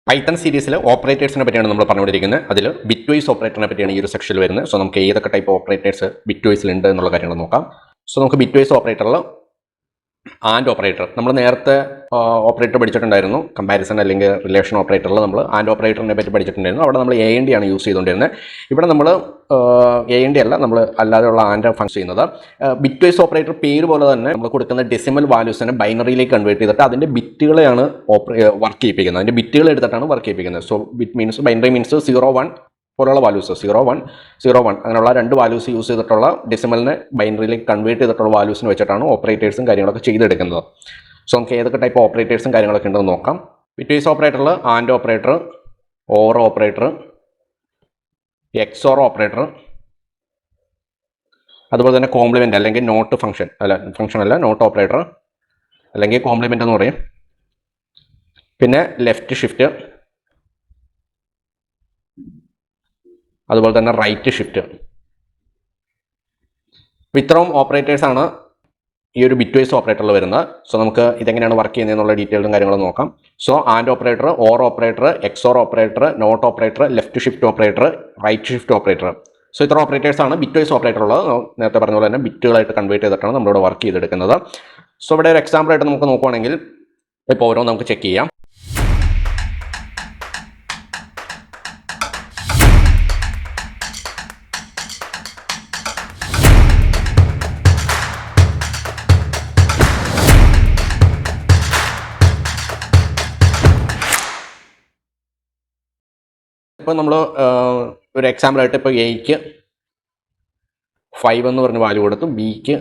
Python സീരീസിൽ ഓപ്പറേറ്റേഴ്സിനെ പറ്റിയാണ് നമ്മൾ പറഞ്ഞുകൊണ്ടിരിക്കുന്നത്. അതിൽ ബിറ്റ് വൈസ് ഓപ്പറേറ്ററിനെ പറ്റിയാണ് ഈ ഒരു സെക്ഷനിൽ വരുന്നത്. സോ നമുക്ക് ഏതൊക്കെ ടൈപ്പ് ഓപ്പറേറ്റേഴ്സ് ബിറ്റ് വൈസിൽ ഉണ്ട് എന്നുള്ള കാര്യങ്ങൾ നോക്കാം. സോ നമുക്ക് ബിറ്റ് വൈസ് ഓപ്പറേറ്ററിൽ ആൻഡ് ഓപ്പറേറ്റർ നമ്മൾ നേരത്തെ ഓപ്പറേറ്റർ പഠിച്ചിട്ടുണ്ടായിരുന്നു. കമ്പാരിസൺ അല്ലെങ്കിൽ റിലേഷൻ ഓപ്പറേറ്ററിൽ നമ്മൾ ആൻഡ് ഓപ്പറേറ്ററിനെ പറ്റി പഠിച്ചിട്ടുണ്ടായിരുന്നു. അവിടെ നമ്മൾ എ എൻ ഡി ആണ് യൂസ് ചെയ്തുകൊണ്ടിരുന്നത്. ഇവിടെ നമ്മൾ എ എൻ ഡി അല്ല, നമ്മൾ അല്ലാതെയുള്ള ആൻഡ് ഫങ്ഷൻ ചെയ്യുന്നത്. ബിറ്റ് വൈസ് ഓപ്പറേറ്റർ പേര് പോലെ തന്നെ നമ്മൾ കൊടുക്കുന്ന ഡെസിമൽ വാല്യൂസിനെ ബൈനറിയിലേക്ക് കൺവേർട്ട് ചെയ്തിട്ട് അതിൻ്റെ ബിറ്റുകളെയാണ് വർക്ക് ചെയ്യിപ്പിക്കുന്നത്. അതിൻ്റെ ബിറ്റുകൾ എടുത്തിട്ടാണ് വർക്ക് ചെയ്യിപ്പിക്കുന്നത്. So bit means binary means 0, 1 പോലുള്ള വാല്യൂസ് 0, 1, 0, 1 അങ്ങനെയുള്ള രണ്ട് വാല്യൂസ് യൂസ് ചെയ്തിട്ടുള്ള ഡെസിമലിനെ ബൈനറിയിലേക്ക് കൺവേർട്ട് ചെയ്തിട്ടുള്ള വാല്യൂസിന് വെച്ചിട്ടാണ് ഓപ്പറേറ്റേഴ്സും കാര്യങ്ങളൊക്കെ ചെയ്തെടുക്കുന്നത്. സോ നമുക്ക് ഏതൊക്കെ ടൈപ്പ് ഓപ്പറേറ്റേഴ്സും കാര്യങ്ങളൊക്കെ ഉണ്ടെന്ന് നോക്കാം. ബിറ്റ് വൈസ് ഓപ്പറേറ്ററിൽ and operator, or operator, XOR operator, അതുപോലെ തന്നെ കോംപ്ലിമെൻ്റ് അല്ലെങ്കിൽ നോട്ട് ഫംഗ്ഷൻ അല്ല നോട്ട് ഓപ്പറേറ്റർ അല്ലെങ്കിൽ കോംപ്ലിമെൻ്റ് എന്ന് പറയും. പിന്നെ ലെഫ്റ്റ് ഷിഫ്റ്റ്, അതുപോലെ തന്നെ റൈറ്റ് ഷിഫ്റ്റ്. ഇത്രയും ഓപ്പറേറ്റേഴ്സാണ് ഈ ഒരു ബിറ്റ് വൈസ് ഓപ്പറേറ്ററിൽ വരുന്നത്. സോ നമുക്ക് ഇതെങ്ങനെയാണ് വർക്ക് ചെയ്യുന്നതെന്നുള്ള ഡീറ്റെയിലും കാര്യങ്ങളും നോക്കാം. So and operator, or operator, XOR operator, not operator, left shift operator, right shift operator. So ഇത്ര ഓപ്പറേറ്റേഴ്സാണ് ബിറ്റ് വൈസ് ഓപ്പറേറ്റർ ഉള്ളത്. നേരത്തെ പറഞ്ഞ പോലെ തന്നെ ബിറ്റുകളായിട്ട് കൺവേർട്ട് ചെയ്തിട്ടാണ് നമ്മളിവിടെ വർക്ക് ചെയ്തെടുക്കുന്നത്. സോ ഇവിടെ ഒരു എക്സാമ്പിളായിട്ട് നമുക്ക് നോക്കുകയാണെങ്കിൽ ഇപ്പോൾ ഓരോ നമുക്ക് ചെക്ക് ചെയ്യാം. ഇപ്പോൾ നമ്മൾ ഒരു എക്സാമ്പിളായിട്ട് ഇപ്പോൾ എയ്ക്ക് 5 എന്ന് പറഞ്ഞ വാല്യൂ കൊടുത്തു, ബിക്ക്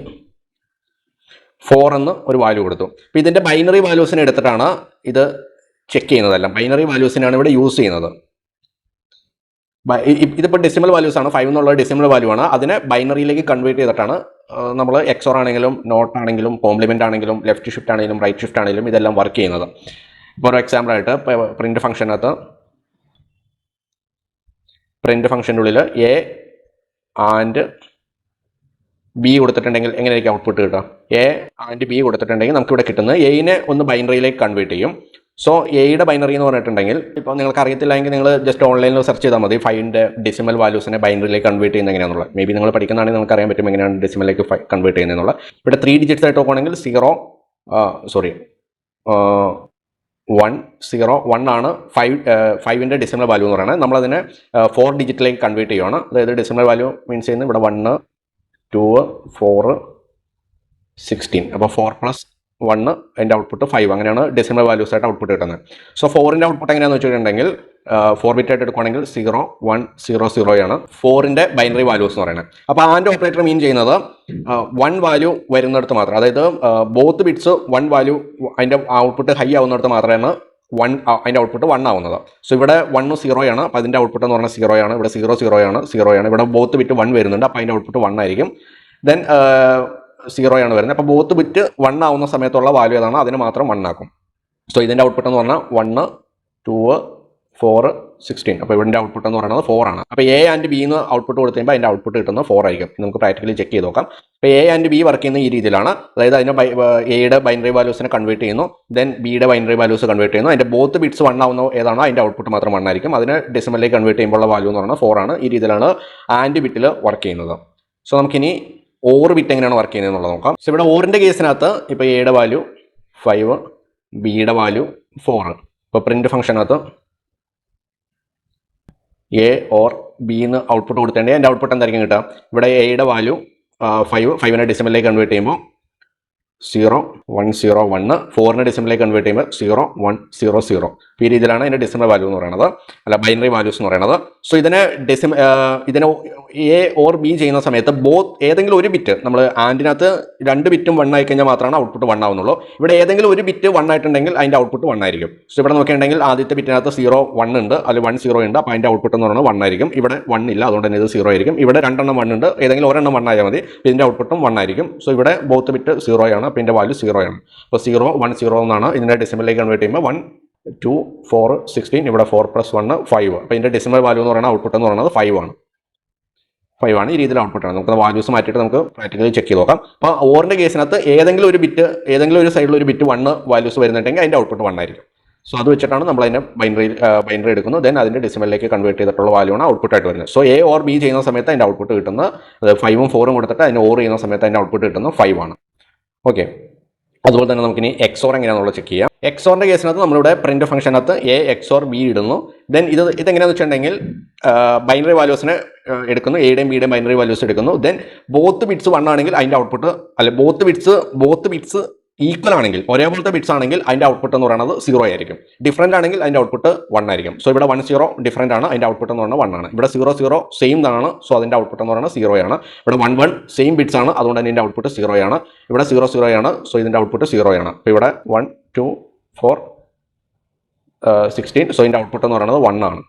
4 എന്ന് ഒരു വാല്യൂ കൊടുത്തു. അപ്പോൾ ഇതിൻ്റെ ബൈനറി വാല്യൂസിനെ എടുത്തിട്ടാണ് ഇത് ചെക്ക് ചെയ്യുന്നതെല്ലാം. ബൈനറി വാല്യൂസിനാണ് ഇവിടെ യൂസ് ചെയ്യുന്നത്. ഇതിപ്പോൾ ഡെസിമൽ വാല്യൂസ് ആണ്. 5 എന്നുള്ള ഡെസിമൽ വാല്യൂ ആണ്. അതിനെ ബൈനറിയിലേക്ക് കൺവേർട്ട് ചെയ്തിട്ടാണ് നമ്മൾ എക്സോർ ആണെങ്കിലും നോട്ട് ആണെങ്കിലും കോംപ്ലിമെൻ്റ് ആണെങ്കിലും ലെഫ്റ്റ് ഷിഫ്റ്റ് ആണെങ്കിലും റൈറ്റ് ഷിഫ്റ്റ് ആണെങ്കിലും ഇതെല്ലാം വർക്ക് ചെയ്യുന്നത്. ഇപ്പോൾ ഒരു എക്സാമ്പിളായിട്ട് പ്രിൻ്റ് ഫംഗ്ഷനകത്ത് പ്രിൻ്റ് ഫംഗ്ഷൻ്റെ ഉള്ളിൽ എ ആൻഡ് ബി കൊടുത്തിട്ടുണ്ടെങ്കിൽ എങ്ങനെയായിരിക്കും ഔട്ട്പുട്ട് കിട്ടുക? എ ആൻഡ് ബി കൊടുത്തിട്ടുണ്ടെങ്കിൽ നമുക്കിവിടെ കിട്ടുന്നത് എയിനെ ഒന്ന് ബൈനറിയിലേക്ക് കൺവേർട്ട് ചെയ്യും. സോ എയുടെ ബൈനറി എന്ന് പറഞ്ഞിട്ടുണ്ടെങ്കിൽ ഇപ്പോൾ നിങ്ങൾക്ക് അറിയത്തില്ലെങ്കിൽ നിങ്ങൾ ജസ്റ്റ് ഓൺലൈനിൽ സെർച്ച് ചെയ്താൽ മതി 5ൻ്റെ ഡെസിമൽ വാല്യൂസിനെ ബൈനറിയിലേക്ക് കൺവേർട്ട് ചെയ്യുന്നത് എങ്ങനെയാണെന്നുള്ളത്. മേ ബി നിങ്ങൾ പഠിക്കുന്നതാണെങ്കിൽ നിങ്ങൾക്ക് അറിയാൻ പറ്റും എങ്ങനെയാണ് ഡെസിമലിലേക്ക് കൺവേർട്ട് ചെയ്യുന്നതെന്നുള്ള. ഇവിടെ 3 ഡിജിറ്റ്സ് ആയിട്ട് നോക്കുകയാണെങ്കിൽ 1, 0, 1 ആണ് 5ൻ്റെ ഡെസിമൽ വാല്യൂ എന്ന് പറയുന്നത്. നമ്മളതിനെ 4 ഡിജിറ്റിലേക്ക് കൺവേർട്ട് ചെയ്യുകയാണ്. അതായത് ഡെസിമൽ വാല്യൂ മീൻസ് ചെയ്യുന്നത് ഇവിടെ 1, 2, 4, 16. അപ്പോൾ 4 + 1 അതിൻ്റെ ഔട്ട്പുട്ട് 5. അങ്ങനെയാണ് ഡെസിമൽ വാല്യൂസ് ആയിട്ട് ഔട്ട്പുട്ട് കിട്ടുന്നത്. സോ 4ൻ്റെ ഔട്ട്പുട്ട് എങ്ങനെയാണെന്ന് വെച്ചിട്ടുണ്ടെങ്കിൽ 4 ബിറ്റ് ആയിട്ട് എടുക്കുകയാണെങ്കിൽ 0, 1, 0, 0 ആണ് 4ൻ്റെ ബൈനറി വാല്യൂസ് എന്ന് പറയുന്നത്. അപ്പോൾ ആൻഡ് ഓപ്പറേറ്റർ മീൻ ചെയ്യുന്നത് 1 വാല്യൂ വരുന്നിടത്ത് മാത്രം, അതായത് ബോത്ത് ബിറ്റ്സ് 1 വാല്യൂ അതിൻ്റെ ഔട്ട്പുട്ട് ഹൈ ആവുന്നിടത്ത് മാത്രമാണ് അതിൻ്റെ ഔട്ട്പുട്ട് 1 ആവുന്നത്. സോ ഇവിടെ 1 0 ആണ്. അപ്പോൾ അതിൻ്റെ ഔട്ട്പുട്ട് എന്ന് പറഞ്ഞാൽ 0 ആണ്. ഇവിടെ 0, 0 ആണ്, 0 ആണ്. ഇവിടെ ബോത്ത് ബിറ്റ് 1 വരുന്നുണ്ട്. അപ്പോൾ അതിൻ്റെ ഔട്ട്പുട്ട് 1 ആയിരിക്കും. ദെൻ 0 ആണ് വരുന്നത്. അപ്പോൾ ബോത്ത് ബിറ്റ് 1 ആവുന്ന സമയത്തുള്ള വാല്യൂ ഏതാണ് അതിന് മാത്രം 1 ആക്കും. സോ ഇതിൻ്റെ ഔട്ട്പുട്ട് എന്ന് പറഞ്ഞാൽ 1, 2, 4, 16. അപ്പോൾ ഇവിടെ ഔട്ട്പുട്ട് എന്ന് പറയുന്നത് 4 ആണ്. അപ്പോൾ എ ആൻഡ് ബി എന്ന് ഔട്ട്പുട്ട് കൊടുത്ത് കഴിയുമ്പോൾ അതിൻ്റെ ഔട്ട്പുട്ട് കിട്ടുന്നത് 4 ആയിരിക്കും. നമുക്ക് പ്രാക്ടിക്കലി ചെക്ക് ചെയ്ത് നോക്കാം. അപ്പോൾ എ ആൻഡ് ബി വർക്ക് ചെയ്യുന്ന ഈ രീതിയിലാണ്. അതായത് അതിൻ്റെ എയുടെ ബൈനറി വാല്യൂസിനെ കൺവേർട്ട് ചെയ്യുന്നു, ദെൻ ബിയുടെ ബൈനറി വാല്യൂസ് കൺവേർട്ട് ചെയ്യുന്നു. അതിൻ്റെ ബോത്ത് ബിറ്റ്സ് 1 ആവുന്ന ഏതാണോ അതിൻ്റെ ഔട്ട്പുട്ട് മാത്രം 1 ആയിരിക്കും. അതിനെ ഡെസിമലിലേക്ക് കൺവേർട്ട് ചെയ്യുമ്പോൾ വാല്യൂ എന്ന് പറയുന്നത് 4 ആണ്. ഈ രീതിയിലാണ് ആൻഡ് ബിറ്റിൽ വർക്ക് ചെയ്യുന്നത്. സോ നമുക്കിനി ഓർ ബിറ്റ് എങ്ങനെയാണ് വർക്ക് ചെയ്യുന്നത് എന്നുള്ളത് നോക്കാം. സോ ഇവിടെ ഓറിൻ്റെ കേസിനകത്ത് ഇപ്പോൾ എയുടെ വാല്യൂ 5, ബിയുടെ വാല്യൂ 4. ഇപ്പോൾ പ്രിൻ്റ് ഫംഗ്ഷനകത്ത് എ ഓർ ബി എന്ന് ഔട്ട്പുട്ട് കൊടുത്തിട്ടുണ്ടെങ്കിൽ അതിൻ്റെ ഔട്ട്പുട്ട് എന്തായിരിക്കും കിട്ടുക? ഇവിടെ എയുടെ വാല്യൂ 5നെ ഡെസിമലിലേക്ക് കൺവേർട്ട് ചെയ്യുമ്പോൾ 0, 1, 0, 1. 4നെ ഡെസിമലിലേക്ക് കൺവേർട്ട് ചെയ്യുമ്പോൾ 0, 1, 0, 0. ഈ രീതിയിലാണ് ഇതിൻ്റെ ഡെസിമൽ വാല്യൂ എന്ന് പറയുന്നത്, അല്ല ബൈനറി വാല്യൂസ് എന്ന് പറയുന്നത്. സോ ഇതിനെ ഇതിനെ എ ഓർ ബി ചെയ്യുന്ന സമയത്ത് ഏതെങ്കിലും ഒരു ബിറ്റ് നമ്മൾ ആൻഡിനകത്ത് 2 ബിറ്റും 1 ആയി കഴിഞ്ഞാൽ മാത്രമാണ് ഔട്ട്പുട്ട് 1 ആവുന്നുള്ളൂ. ഇവിടെ ഏതെങ്കിലും ഒരു ബിറ്റ് 1 ആയിട്ടുണ്ടെങ്കിൽ അതിൻ്റെ ഔട്ട്പുട്ട് 1 ആയിരിക്കും. സോ ഇവിടെ നോക്കിയിട്ടുണ്ടെങ്കിൽ ആദ്യത്തെ ബിറ്റിനകത്ത് 0, 1 ഉണ്ട്, അല്ലെങ്കിൽ 1, 0 ഉണ്ട്. അപ്പോൾ അതിൻ്റെ ഔട്ട്പുട്ട് എന്ന് പറയുന്നത് 1 ആയിരിക്കും. ഇവിടെ 1 ഇല്ല, അതുകൊണ്ട് തന്നെ ഇത് 0 ആയിരിക്കും. ഇവിടെ 2 1 ഉണ്ട്, ഏതെങ്കിലും ഒരെണ്ണം 1 ആയാൽ മതി. ഇതിൻ്റെ ഔട്ട്പുട്ടും 1 ആയിരിക്കും. സോ ഇവിടെ ബോത്ത് ബിറ്റ് 0 ആണ്. അപ്പോൾ ഇതിൻ്റെ വാല്യൂ 0 ആണ്. അപ്പോൾ 0, 1, 0 എന്നാണ് ഇതിൻ്റെ ഡെസിമലിലേക്ക് കൺവേർട്ട് ചെയ്യുമ്പോൾ 1, 2, 4, 16. ഇവിടെ 4 + 1, 5. അപ്പോൾ ഇതിൻ്റെ ഡെസിമൽ വാല്യൂ എന്ന് പറയുന്നത് ഔട്ട്പുട്ട് എന്ന് പറയുന്നത് 5 ആണ്. 5 ആണ്. ഈ രീതിയിൽ ഔട്ട്പുട്ടാണ്. നമുക്ക് വാല്യൂസ് മാറ്റിയിട്ട് നമുക്ക് പ്രാക്ടിക്കലി ചെക്ക് ചെയ്ത് നോക്കാം. അപ്പോൾ ഓറിൻ്റെ കേസിനകത്ത് ഏതെങ്കിലും ഒരു സൈഡിൽ ഒരു ബിറ്റ് 1 വാല്യൂസ് വരുന്നുണ്ടെങ്കിൽ അതിൻ്റെ ഔട്ട്പുട്ട് 1 ആയിരിക്കും. സോ അത് വെച്ചിട്ടാണ് നമ്മൾ അതിനെ ബൈനറി എടുക്കുന്നത്. ദെൻ അതിൻ്റെ ഡെസിമലിലേക്ക് കൺവേർട്ട് ചെയ്തിട്ടുള്ള വാല്യൂ ആണ് ഔട്ട്പുട്ടായിട്ട് വരുന്നത്. സോ എ ഓർ ബി ചെയ്യുന്ന സമയത്ത് അതിൻ്റെ ഔട്ട്പുട്ട് കിട്ടുന്നത് 5ഉം 4ഉം കൊടുത്തിട്ട് അതിന് ഓർ ചെയ്യുന്ന സമയത്ത് അതിൻ്റെ ഔട്ട്പുട്ട് കിട്ടുന്നത് 5 ആണ്. ഓക്കെ, അതുപോലെ തന്നെ നമുക്കിനി എക്സോർ എങ്ങനെയാണെന്നുള്ളത് ചെക്ക് ചെയ്യാം. എക്സോറിൻ്റെ കേസിനകത്ത് നമ്മളിവിടെ പ്രിന്റ് ഫംഗ്ഷനകത്ത് എ എക്സോർ ബി ഇടുന്നു. ദെൻ ഇതെങ്ങനെയാണെന്ന് വെച്ചിട്ടുണ്ടെങ്കിൽ ബൈനറി വാല്യൂസിനെ എടുക്കുന്നു, എയുടെയും ബിയുടെയും ബൈനറി വാല്യൂസ് എടുക്കുന്നു. ദെൻ ബോത്ത് ബിറ്റ്സ് 1 ആണെങ്കിൽ അതിൻ്റെ ഔട്ട്പുട്ട് ബോത്ത് ബിറ്റ്സ് ഈക്വൽ ആണെങ്കിൽ, ഒരേപോലത്തെ ബിറ്റ്സ് ആണെങ്കിൽ അതിൻ്റെ ഔട്ട്പുട്ട് എന്ന് പറയുന്നത് 0 ആയിരിക്കും. ഡിഫറൻ്റ് ആണെങ്കിൽ അതിൻ്റെ ഔട്ട്പുട്ട് 1 ആയിരിക്കും. സോ ഇവിടെ 1 0 ഡിഫറൻ്റ് ആണ്, അതിൻ്റെ ഔട്ട്പുട്ട് എന്ന് പറയുന്നത് 1 ആണ്. ഇവിടെ 0 0 സെയിം ആണ്, സോ അതിൻ്റെ ഔട്ട്പുട്ട് എന്ന് പറയുന്നത് 0 ആണ്. ഇവിടെ 1 1 സെയിം ബിറ്റ്സ് ആണ്, അതുകൊണ്ട് തന്നെ ഇതിൻ്റെ ഔട്ട്പുട്ട് 0 ആണ്. ഇവിടെ 0 0 ആണ്, സോ ഇതിൻ്റെ ഔട്ട്പുട്ട് 0 ആണ്. അപ്പോൾ ഇവിടെ 1 2 4 16, സോ ഇതിൻ്റെ ഔട്ട്പുട്ട് എന്ന് പറയുന്നത് 1 ആണ്.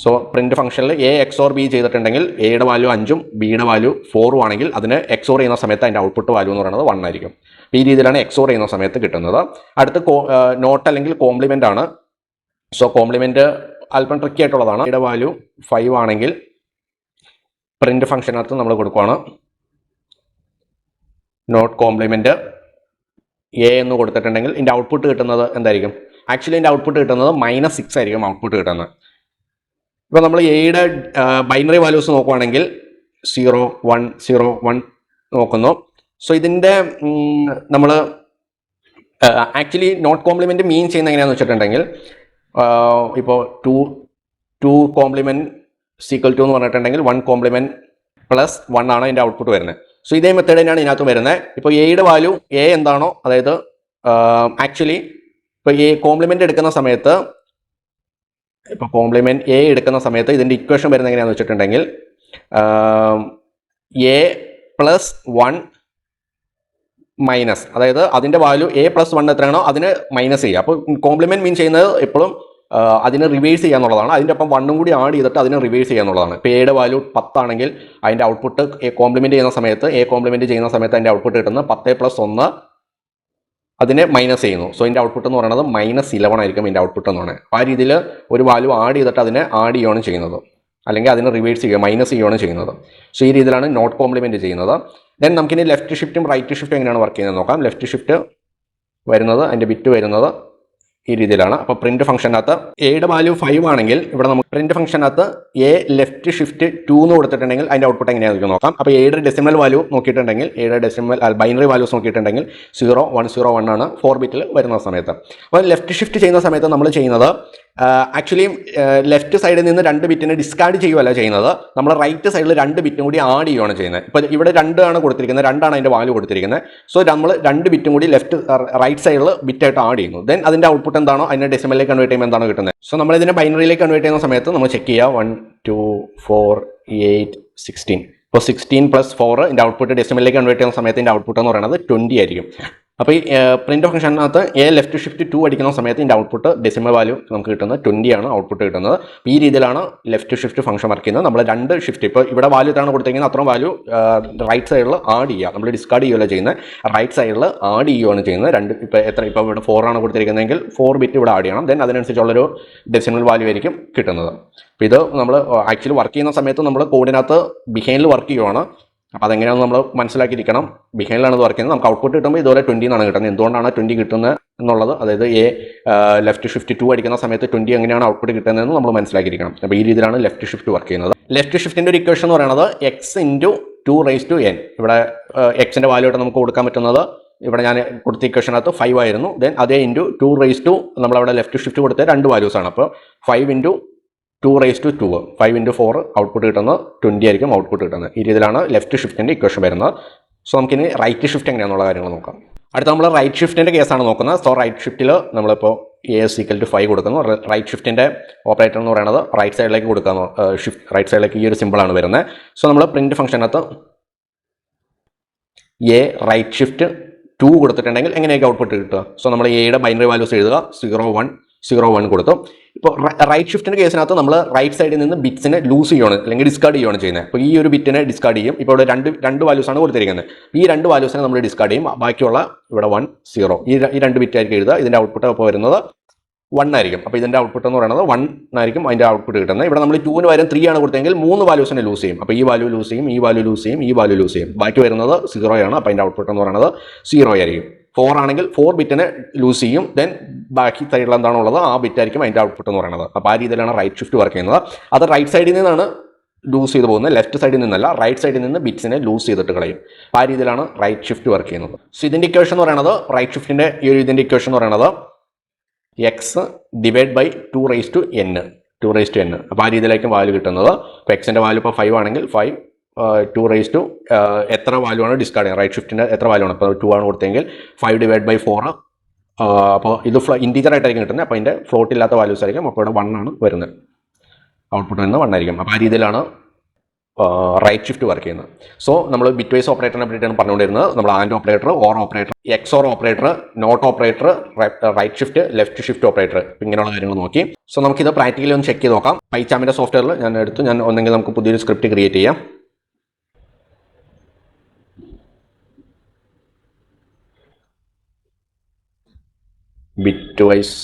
സോ പ്രിന്റ് ഫംഗ്ഷനിൽ എ എക്സോർ ബി ചെയ്തിട്ടുണ്ടെങ്കിൽ എയുടെ വാല്യൂ 5ഉം ബിയുടെ വാല്യൂ 4ഉം ആണെങ്കിൽ അതിന് എക്സോർ ചെയ്യുന്ന സമയത്ത് അതിൻ്റെ ഔട്ട്പുട്ട് വാല്യൂ എന്ന് പറയുന്നത് 1 ആയിരിക്കും. ഈ രീതിയിലാണ് എക്സോർ ചെയ്യുന്ന സമയത്ത് കിട്ടുന്നത്. അടുത്ത് നോട്ട് അല്ലെങ്കിൽ കോംപ്ലിമെൻ്റ് ആണ്. സോ കോംപ്ലിമെൻ്റ് അല്പം ട്രിക്കി ആയിട്ടുള്ളതാണ്. എയുടെ വാല്യൂ 5 ആണെങ്കിൽ പ്രിന്റ് ഫംഗ്ഷനകത്ത് നമ്മൾ കൊടുക്കുകയാണ് നോട്ട് കോംപ്ലിമെൻ്റ് എ എന്ന് കൊടുത്തിട്ടുണ്ടെങ്കിൽ ഇതിൻ്റെ ഔട്ട്പുട്ട് കിട്ടുന്നത് എന്തായിരിക്കും? ആക്ച്വലി ഇതിൻ്റെ ഔട്ട്പുട്ട് കിട്ടുന്നത് -6 ആയിരിക്കും ഔട്ട്പുട്ട് കിട്ടുന്നത്. ഇപ്പോൾ നമ്മൾ എയുടെ ബൈനറി വാല്യൂസ് നോക്കുവാണെങ്കിൽ 0 1 0 1 നോക്കുന്നു. സോ ഇതിൻ്റെ നമ്മൾ ആക്ച്വലി നോട്ട് കോംപ്ലിമെൻറ്റ് മീൻ ചെയ്യുന്നത് എങ്ങനെയാണെന്ന് വെച്ചിട്ടുണ്ടെങ്കിൽ ഇപ്പോൾ 2 കോംപ്ലിമെൻറ്റ് സീക്വൽ ടു എന്ന് പറഞ്ഞിട്ടുണ്ടെങ്കിൽ 1 കോംപ്ലിമെൻറ്റ് പ്ലസ് 1 ആണ് അതിൻ്റെ ഔട്ട്പുട്ട് വരുന്നത്. സോ ഇതേ മെത്തേഡ് തന്നെയാണ് ഇതിനകത്ത് വരുന്നത്. ഇപ്പോൾ എയുടെ വാല്യൂ എ എന്താണോ, അതായത് ആക്ച്വലി ഇപ്പോൾ എ കോംപ്ലിമെൻ്റ് എടുക്കുന്ന സമയത്ത്, ഇപ്പോൾ കോംപ്ലിമെൻറ്റ് എ എടുക്കുന്ന സമയത്ത് ഇതിൻ്റെ ഇക്വേഷൻ വരുന്നത് എങ്ങനെയാണെന്ന് വെച്ചിട്ടുണ്ടെങ്കിൽ എ പ്ലസ് 1 മൈനസ്, അതായത് അതിൻ്റെ വാല്യൂ എ പ്ലസ് 1 എത്രയാണോ അതിന് മൈനസ് ചെയ്യുക. അപ്പോൾ കോംപ്ലിമെൻറ്റ് മീൻ ചെയ്യുന്നത് എപ്പോഴും അതിനെ റിവേഴ്സ് ചെയ്യുക എന്നുള്ളതാണ്. അതിൻ്റെ ഒപ്പം 1ഉം കൂടി ആഡ് ചെയ്തിട്ട് അതിനെ റിവേഴ്സ് ചെയ്യുക എന്നുള്ളതാണ്. ഇപ്പോൾ എയുടെ വാല്യൂ 10 ആണെങ്കിൽ അതിൻ്റെ ഔട്ട്പുട്ട് കോംപ്ലിമെൻറ്റ് ചെയ്യുന്ന സമയത്ത് ചെയ്യുന്ന സമയത്ത് അതിൻ്റെ ഔട്ട്പുട്ട് കിട്ടുന്നത് 10 + 1 അതിനെ മൈനസ് ചെയ്യുന്നു. സോ ഇതിൻ്റെ ഔട്ട്പുട്ട് എന്ന് പറയുന്നത് -11 ആയിരിക്കും ഇതിൻ്റെ ഔട്ട്പുട്ട് എന്ന് പറയുന്നത്. അപ്പോൾ ആ രീതിയിൽ ഒരു വാല്യൂ ആഡ് ചെയ്തിട്ട് അതിനെ ആഡ് ചെയ്യുകയാണ് ചെയ്യുന്നത്, അല്ലെങ്കിൽ അതിനെ റിവേഴ്സ് ചെയ്യുക, മൈനസ് ചെയ്യുകയാണ് ചെയ്യുന്നത്. സോ ഈ രീതിയിലാണ് നോട്ട് കോംപ്ലിമെൻറ്റ് ചെയ്യുന്നത്. ദെൻ നമുക്കിനി ലെഫ്റ്റ് ഷിഫ്റ്റും റൈറ്റ് ഷിഫ്റ്റും എങ്ങനെയാണ് വർക്ക് ചെയ്യുന്നത് നോക്കാം. ലെഫ്റ്റ് ഷിഫ്റ്റ് വരുന്നത്, അതിൻ്റെ ബിറ്റ് വരുന്നത് ഈ രീതിയിലാണ്. അപ്പോൾ പ്രിന്റ് ഫംഗ്ഷനകത്ത് എയുടെ വാല്യൂ 5 ആണെങ്കിൽ ഇവിടെ നമുക്ക് പ്രിന്റ് ഫംഗ്ഷനകത്ത് എ ലെഫ്റ്റ് ഷിഫ്റ്റ് 2 എന്ന് കൊടുത്തിട്ടുണ്ടെങ്കിൽ അതിൻ്റെ ഔട്ട്പുട്ട് എങ്ങനെയാണെന്ന് നോക്കാം. അപ്പോൾ എയുടെ ഡെസിമൽ വാല്യൂ നോക്കിയിട്ടുണ്ടെങ്കിൽ, എയുടെ ബൈനറി വാല്യൂസ് നോക്കിയിട്ടുണ്ടെങ്കിൽ 0 1 0 1 ആണ് 4 ബിറ്റിൽ വരുന്ന സമയത്ത്. അപ്പോൾ ലെഫ്റ്റ് ഷിഫ്റ്റ് ചെയ്യുന്ന സമയത്ത് നമ്മൾ ചെയ്യുന്നത് ആക്ച്വലി ലെഫ്റ്റ് സൈഡിൽ നിന്ന് 2 ബിറ്റിനെ ഡിസ്കാർഡ് ചെയ്യുകയല്ല ചെയ്യുന്നത്, നമ്മൾ റൈറ്റ് സൈഡിൽ 2 ബിറ്റും കൂടി ആഡ് ചെയ്യുകയാണ് ചെയ്യുന്നത്. ഇപ്പോൾ ഇവിടെ 2 ആണ് കൊടുത്തിരിക്കുന്നത്, 2 ആണ് അതിൻ്റെ വാല്യൂ കൊടുത്തിരിക്കുന്നത്. സോ നമ്മൾ 2 ബിറ്റും കൂടി റൈറ്റ് സൈഡിൽ ബിറ്റായിട്ട് ആഡ് ചെയ്യുന്നു. ദെൻ അതിൻ്റെ ഔട്ട്പുട്ട് എന്താണോ അതിനെ ഡെസിമലിലേക്ക് കൺവേർട്ട് ചെയ്യുമ്പോൾ എന്താണ് കിട്ടുന്നത്. സോ നമ്മൾ ഇതിനെ ബൈനറിയിലേക്ക് കൺവേർട്ട് ചെയ്യുന്ന സമയത്ത് നമ്മൾ ചെക്ക് ചെയ്യുക 1 2 4 8 16. ഇപ്പോൾ 16 + 4 ഇതിൻ്റെ ഔട്ട്പുട്ട് ഡെസിമലിലേക്ക് കൺവേർട്ട് ചെയ്യുന്ന സമയത്ത് ഇതിൻ്റെ ഔട്ട്പുട്ട് എന്ന് പറയുന്നത് 20 ആയിരിക്കും. അപ്പോൾ ഈ പ്രിന്റ് ഫംഗ്ഷനകത്ത് എ ലെഫ്റ്റ് ഷിഫ്റ്റ് 2 അടിക്കുന്ന സമയത്ത് ഇതിൻ്റെ ഔട്ട്പുട്ട് ഡെസിമൽ വാല്യൂ നമുക്ക് കിട്ടുന്നത് 20 ആണ് ഔട്ട്പുട്ട് കിട്ടുന്നത്. ഈ രീതിയിലാണ് ലെഫ്റ്റ് ഷിഫ്റ്റ് ഫംഗ്ഷൻ വർക്ക് ചെയ്യുന്നത്. നമ്മൾ 2 ഷിഫ്റ്റ്, ഇപ്പോൾ ഇവിടെ വാല്യൂ എത്രയാണ് കൊടുത്തിരിക്കുന്നത് അത്രയും വാല്യൂ റൈറ്റ് സൈഡിൽ ആഡ് ചെയ്യുക, നമ്മൾ ഡിസ്കാർഡ് ചെയ്യുകയല്ല ചെയ്യുന്നത്, റൈറ്റ് സൈഡിൽ ആഡ് ചെയ്യുകയാണ് ചെയ്യുന്നത്. ഇപ്പോൾ ഇവിടെ 4 ആണ് കൊടുത്തിരിക്കുന്നതെങ്കിൽ 4 ബിറ്റ് ഇവിടെ ആഡ് ചെയ്യണം. ദെൻ അതിനനുസരിച്ചുള്ളൊരു ഡെസിമൽ വാല്യൂ ആയിരിക്കും കിട്ടുന്നത്. അപ്പോൾ ഇത് നമ്മൾ ആക്ച്വലി വർക്ക് ചെയ്യുന്ന സമയത്ത് നമ്മൾ കോഡിനകത്ത് ബിഹൈൻഡിൽ വർക്ക് ചെയ്യുവാണ്. അപ്പോൾ അതെങ്ങനെയാണെന്ന് നമ്മൾ മനസ്സിലാക്കിയിരിക്കണം. ബിഹൈൻഡിലാണ് ഇത് വർക്ക് ചെയ്യുന്നത്. നമുക്ക് ഔട്ട്പുട്ട് കിട്ടുമ്പോൾ ഇതുപോലെ 20 എന്നാണ് കിട്ടുന്നത്. എന്തുകൊണ്ടാണ് 20 കിട്ടുന്നത് എന്നുള്ളത്, അതായത് എ ലെഫ്റ്റ് ഷിഫ്റ്റ് 2 അടിക്കുന്ന സമയത്ത് 20 എങ്ങനെയാണ് ഔട്ട്പുട്ട് കിട്ടുന്നതെന്ന് നമ്മൾ മനസ്സിലാക്കിയിരിക്കണം. അപ്പോൾ ഈ രീതിയിലാണ് ലെഫ്റ്റ് ഷിഫ്റ്റ് വർക്ക് ചെയ്യുന്നത്. ലെഫ്റ്റ് ഷിഫ്റ്റിൻ്റെ ഒരു ഇക്വേഷൻ എന്ന് പറയുന്നത് x × 2⁻n. ഇവിടെ എക്സിൻ്റെ വാല്യൂ ആയിട്ട് നമുക്ക് കൊടുക്കാൻ പറ്റുന്നത്, ഇവിടെ ഞാൻ കൊടുത്ത ഇക്വേഷനകത്ത് 5 ആയിരുന്നു. ദെൻ അതേ × 2 നമ്മളവിടെ ലെഫ്റ്റ് ഷിഫ്റ്റ് കൊടുത്ത 2 വാല്യൂസാണ്. അപ്പോൾ 5 × 2⁻2 5 × 4 ഔട്ട്പുട്ട് കിട്ടുന്നത് 20 ആയിരിക്കും ഔട്ട്പുട്ട് കിട്ടുന്നത്. ഈ രീതിയിലാണ് ലെഫ്റ്റ് ഷിഫ്റ്റിൻ്റെ ഇക്വേഷൻ വരുന്നത്. സോ നമുക്കിനി റൈറ്റ് ഷിഫ്റ്റ് എങ്ങനെയാണെന്നുള്ള കാര്യങ്ങൾ നോക്കാം. അടുത്ത നമ്മൾ റൈറ്റ് ഷിഫ്റ്റിൻ്റെ കേസാണ് നോക്കുന്നത്. സോ റൈറ്റ് ഷിഫ്റ്റിൽ നമ്മളിപ്പോൾ A = 5 കൊടുക്കുന്നു. റൈറ്റ് ഷിഫ്റ്റിൻ്റെ ഓപ്പറേറ്റർ എന്ന് പറയുന്നത് റൈറ്റ് സൈഡിലേക്ക് കൊടുക്കാന്ന്, റൈറ്റ് സൈഡിലേക്ക് ഈ ഒരു സിമ്പിളാണ് വരുന്നത്. സോ നമ്മൾ പ്രിന്റ് ഫംഗ്ഷനകത്ത് എ റൈറ്റ് ഷിഫ്റ്റ് 2 കൊടുത്തിട്ടുണ്ടെങ്കിൽ എങ്ങനെയൊക്കെ ഔട്ട്പുട്ട് കിട്ടുക. സോ നമ്മൾ എയുടെ ബൈനറി വാല്യൂസ് എഴുതുക, 0 1 0 1 കൊടുത്തു. ഇപ്പോൾ റൈറ്റ് ഷിഫ്റ്റിൻ്റെ കേസിനകത്ത് നമ്മൾ റൈറ്റ് സൈഡിൽ നിന്ന് ബിറ്റ്സിനെ ലൂസ് ചെയ്യുകയാണ് അല്ലെങ്കിൽ ഡിസ്കാർഡ് ചെയ്യുകയാണ് ചെയ്യുന്നത്. അപ്പോൾ ഈ ഒരു ബിറ്റിനെ ഡിസ്കാർഡ് ചെയ്യും. ഇപ്പോൾ ഇവിടെ രണ്ട് വാല്യൂസാണ് കൊടുത്തിരിക്കുന്നത്. ഈ 2 വാല്യൂസിനെ നമ്മൾ ഡിസ്കാർഡ് ചെയ്യും. ബാക്കിയുള്ള ഇവിടെ 1 0 ഈ 2 ബിറ്റ് ആയിരിക്കും എഴുതുക. ഇതിൻ്റെ ഔട്ട്പുട്ട് അപ്പോൾ വരുന്നത് 1 ആയിരിക്കും. അപ്പോൾ ഇതിൻ്റെ ഔട്ട്പുട്ട് എന്ന് പറയുന്നത് 1 ആയിരിക്കും അതിൻ്റെ ഔട്ട്പുട്ട് കിട്ടുന്നത്. ഇവിടെ നമ്മൾ 2 ന് പകരം 3 ആണ് കൊടുത്തെങ്കിൽ 3 വാല്യൂസിനെ ലൂസ് ചെയ്യും. അപ്പോൾ ഈ വാല്യൂ ലൂസ് ചെയ്യും, ഈ വാല്യൂ ലൂസ് ചെയ്യും, ഈ വാല്യൂ ലൂസ് ചെയ്യും. ബാക്കി വരുന്നത് 0 ആണ്. അപ്പോൾ അതിൻ്റെ ഔട്ട്പുട്ട് എന്ന് പറയുന്നത് 0 ആയിരിക്കും. 4 ആണെങ്കിൽ 4 ബിറ്റിനെ ലൂസ് ചെയ്യും, ദെൻ ബാക്കി സൈഡിൽ എന്താണുള്ളത് ആ ബിറ്റ് ആയിരിക്കും അതിൻ്റെ ഔട്ട്പുട്ട് എന്ന് പറയുന്നത്. അപ്പോൾ ആ രീതിയിലാണ് റൈറ്റ് ഷിഫ്റ്റ് വർക്ക് ചെയ്യുന്നത്. അത് റൈറ്റ് സൈഡിൽ നിന്നാണ് ലൂസ് ചെയ്ത് പോകുന്നത്, ലെഫ്റ്റ് സൈഡിൽ നിന്നല്ല, റൈറ്റ് സൈഡിൽ നിന്ന് ബിറ്റ്സിനെ ലൂസ് ചെയ്തിട്ട് കളയും. ആ രീതിയിലാണ് റൈറ്റ് ഷിഫ്റ്റ് വർക്ക് ചെയ്യുന്നത്. സോ ഇതിൻ്റെ ഇക്വേഷൻ എന്ന് പറയുന്നത്, റൈറ്റ് ഷിഫ്റ്റിൻ്റെ ഈ ഒരു ഇതിൻ്റെ ഇക്വേഷൻ എന്ന് പറയുന്നത് എക്സ് ഡിവൈഡ് ബൈ 2n. അപ്പോൾ ആ രീതിയിലായിരിക്കും വാല്യൂ കിട്ടുന്നത്. അപ്പോൾ എക്സിൻ്റെ വാല്യൂ ഇപ്പോൾ 5 ആണെങ്കിൽ 5 2 എത്ര വാല്യൂ ആണ് ഡിസ്കാർഡ് ചെയ്യുന്നത്, റൈറ്റ് ഷിഫ്റ്റിൻ്റെ എത്ര വാല്യൂ ആണ്, ഇപ്പോൾ 2 ആണ് കൊടുത്തെങ്കിൽ 5 ഡിവൈഡ് ബൈ 4. അപ്പോൾ ഇത് ഇൻറ്റീജർ ആയിട്ടായിരിക്കും കിട്ടുന്നത്. അപ്പോൾ അതിൻ്റെ ഫ്ലോട്ട് ഇല്ലാത്ത വാല്യൂസ് ആയിരിക്കും. അപ്പോൾ ഇവിടെ 1 ആണ് വരുന്നത്, ഔട്ട്പുട്ട് വരുന്നത് 1 ആയിരിക്കും. അപ്പോൾ ആ രീതിയിലാണ് റൈറ്റ് ഷിഫ്റ്റ് വർക്ക് ചെയ്യുന്നത്. സോ നമ്മൾ ബിറ്റ് വൈസ് ഓപ്പറേറ്ററിനെ പറ്റിയിട്ടാണ് പറഞ്ഞുകൊണ്ടിരുന്നത്. നമ്മൾ and operator, or operator, XOR operator, not operator, right shift, left shift operator, ഇങ്ങനെയുള്ള കാര്യങ്ങൾ നോക്കി. സോ നമുക്കിത് പ്രാക്ടിക്കലി ഒന്ന് ചെക്ക് ചെയ്ത് നോക്കാം. പൈച്ചാമിൻ്റെ സോഫ്റ്റ്വെയറിൽ ഞാൻ ഒന്നെങ്കിൽ നമുക്ക് പുതിയൊരു സ്ക്രിപ്റ്റ് ക്രിയേറ്റ് ചെയ്യാം. ബിറ്റ് വൈസ്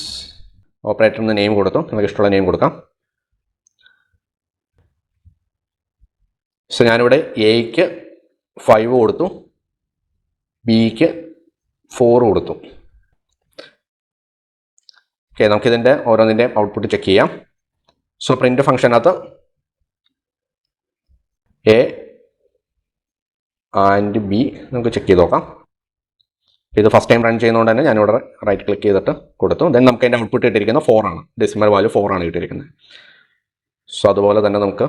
ഓപ്പറേറ്ററിന് നെയിം കൊടുത്തു, നമുക്ക് ഇഷ്ടമുള്ള നെയിം കൊടുക്കാം. സോ ഞാനിവിടെ എയ്ക്ക് 5 കൊടുത്തു, ബിക്ക് 4 കൊടുത്തു. ഓക്കെ, നമുക്കിതിൻ്റെ ഓരോന്നിൻ്റെയും ഔട്ട്പുട്ട് ചെക്ക് ചെയ്യാം. സോ പ്രിൻ്റ് ഫംഗ്ഷനകത്ത് എ ആൻഡ് ബി നമുക്ക് ചെക്ക് ചെയ്ത് നോക്കാം. ഇത് ഫസ്റ്റ് ടൈം റൺ ചെയ്യുന്നതുകൊണ്ട് തന്നെ ഞാനിവിടെ റൈറ്റ് ക്ലിക്ക് ചെയ്തിട്ട് കൊടുത്തു. ദെൻ നമുക്ക് അതിൻ്റെ ഔട്ട്പുട്ട് കിട്ടിയിരിക്കുന്നത് 4 ആണ്, ഡെസിമൽ വാല്യൂ 4 ആണ് കിട്ടിയിരിക്കുന്നത്. സോ അതുപോലെ തന്നെ നമുക്ക്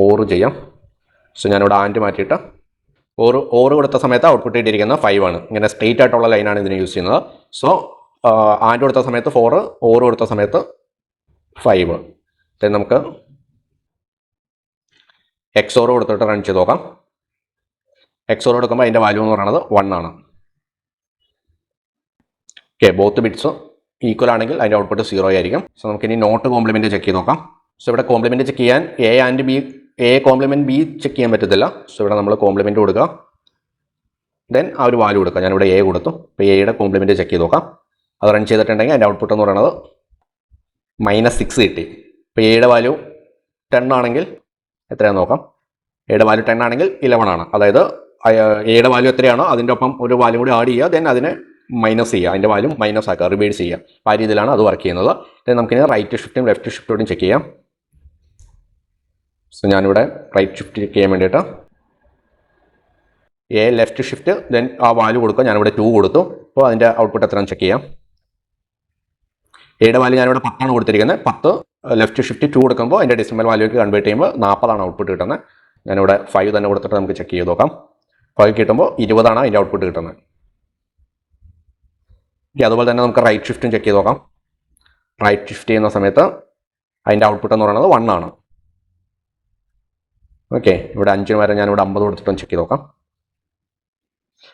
ഓർ ചെയ്യാം. സോ ഞാനിവിടെ ആൻഡ് മാറ്റിയിട്ട് ഓർ കൊടുത്ത സമയത്ത് ഔട്ട്പുട്ട് കിട്ടിയിരിക്കുന്നത് 5 ആണ്. ഇങ്ങനെ സ്ട്രെയിറ്റ് ആയിട്ടുള്ള ലൈനാണ് ഇതിന് യൂസ് ചെയ്യുന്നത്. സോ ആൻഡ് കൊടുത്ത സമയത്ത് 4, ഓർ കൊടുത്ത സമയത്ത് 5. ദെൻ നമുക്ക് എക്സോർ കൊടുത്തിട്ട് റൺ ചെയ്ത് നോക്കാം. എക്സോർ കൊടുക്കുമ്പോൾ അതിൻ്റെ വാല്യൂ എന്ന് പറയുന്നത് 1 ആണ്. ഓക്കെ, ബോത്ത് ബിറ്റ്സ് ഈക്വൽ ആണെങ്കിൽ അതിൻ്റെ ഔട്ട്പുട്ട് 0 ആയിരിക്കും. സോ നമുക്കിനി നോട്ട് കോംപ്ലിമെൻറ്റ് ചെക്ക് ചെയ്ത് നോക്കാം. സോ ഇവിടെ കോംപ്ലിമെൻറ്റ് ചെക്ക് ചെയ്യാൻ A and B, A compliment B check ചെയ്യാൻ പറ്റത്തില്ല. സോ ഇവിടെ നമ്മൾ കോംപ്ലിമെൻറ്റ് കൊടുക്കുക, ദെൻ ആ ഒരു വാല്യൂ കൊടുക്കുക. ഞാനിവിടെ എ കൊടുത്തു. അപ്പോൾ എയുടെ കോംപ്ലിമെൻറ്റ് ചെക്ക് ചെയ്ത് നോക്കാം. അത് റൺ ചെയ്തിട്ടുണ്ടെങ്കിൽ അതിൻ്റെ ഔട്ട്പുട്ട് എന്ന് പറയുന്നത് -6 കിട്ടി. ഇപ്പോൾ എയുടെ വാല്യൂ 10 ആണെങ്കിൽ എത്രയാണെന്ന് നോക്കാം. എയുടെ വാല്യൂ 10 ആണെങ്കിൽ 11 ആണ്. അതായത് എയുടെ വാല്യൂ എത്രയാണോ അതിൻ്റെ ഒപ്പം ഒരു വാല്യൂ കൂടി ആഡ് ചെയ്യുക, ദെൻ അതിനെ മൈനസ് ചെയ്യുക, അതിൻ്റെ വാല്യൂ മൈനസ് ആക്കുക, റിവേഴ്സ് ചെയ്യുക. അപ്പോൾ ആ രീതിയിലാണ് അത് വർക്ക് ചെയ്യുന്നത്. ദെൻ നമുക്കിനി റൈറ്റ് ഷിഫ്റ്റും ലെഫ്റ്റ് ഷിഫ്റ്റോടും ചെക്ക് ചെയ്യാം. സോ ഞാനിവിടെ റൈറ്റ് ഷിഫ്റ്റ് ചെക്ക് ചെയ്യാൻ വേണ്ടിയിട്ട് എ ലെഫ്റ്റ് ഷിഫ്റ്റ്, ദെൻ ആ വാല്യൂ കൊടുക്കുക. ഞാനിവിടെ 2 കൊടുത്തു. അപ്പോൾ അതിൻ്റെ ഔട്ട്പുട്ട് എത്രയാണെന്ന് ചെക്ക് ചെയ്യാം. എയുടെ വാല്യൂ ഞാനിവിടെ 10 ആണ് കൊടുത്തിരിക്കുന്നത്. 10 ലെഫ്റ്റ് ഷിഫ്റ്റ് 2 കൊടുക്കുമ്പോൾ അതിൻ്റെ ഡെസിമൽ വാല്യൂക്ക് കൺവേർട്ട് ചെയ്യുമ്പോൾ 40 ആണ് ഔട്ട്പുട്ട് കിട്ടുന്നത്. ഞാനിവിടെ 5 തന്നെ കൊടുത്തിട്ട് നമുക്ക് ചെക്ക് ചെയ്ത് നോക്കാം. 5 കിട്ടുമ്പോൾ 20 ആണ് അതിൻ്റെ ഔട്ട്പുട്ട് കിട്ടുന്നത്. അതുപോലെ തന്നെ നമുക്ക് റൈറ്റ് ഷിഫ്റ്റും ചെക്ക് ചെയ്ത് നോക്കാം. റൈറ്റ് ഷിഫ്റ്റ് ചെയ്യുന്ന സമയത്ത് അതിൻ്റെ ഔട്ട്പുട്ട് എന്ന് പറയുന്നത് 1 ആണ്. ഓക്കെ, ഇവിടെ 5 വരെ ഞാനിവിടെ 50 കൊടുത്തിട്ടും ചെക്ക് ചെയ്ത് നോക്കാം.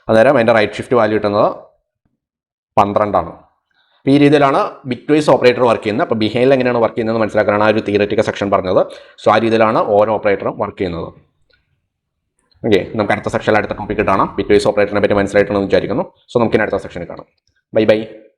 അന്നേരം അതിൻ്റെ റൈറ്റ് ഷിഫ്റ്റ് വാല്യൂ കിട്ടുന്നത് 12 ആണ്. അപ്പോൾ ഈ രീതിയിലാണ് ബിറ്റ് വൈസ് ഓപ്പറേറ്റർ വർക്ക് ചെയ്യുന്നത്. അപ്പോൾ ബിഹൈൻഡിൽ എങ്ങനെയാണ് വർക്ക് ചെയ്യുന്നത് മനസ്സിലാക്കാനാണ് ആ ഒരു തിയററ്റിക്കൽ സെക്ഷൻ പറഞ്ഞത്. സോ ആ രീതിയിലാണ് ഓരോ ഓപ്പറേറ്ററും വർക്ക് ചെയ്യുന്നത്. ഓക്കെ, നമുക്ക് അടുത്ത സെക്ഷനിൽ അടുത്ത ടോപ്പിക്ക് കാണാം. ബിറ്റ് വൈസ് ഓപ്പറേറ്ററിനെ പറ്റി മനസ്സിലായിട്ടുണ്ടെന്ന് വിചാരിക്കുന്നു. സോ നമുക്കിനി അടുത്ത സെക്ഷനിൽ കാണാം. Bye bye.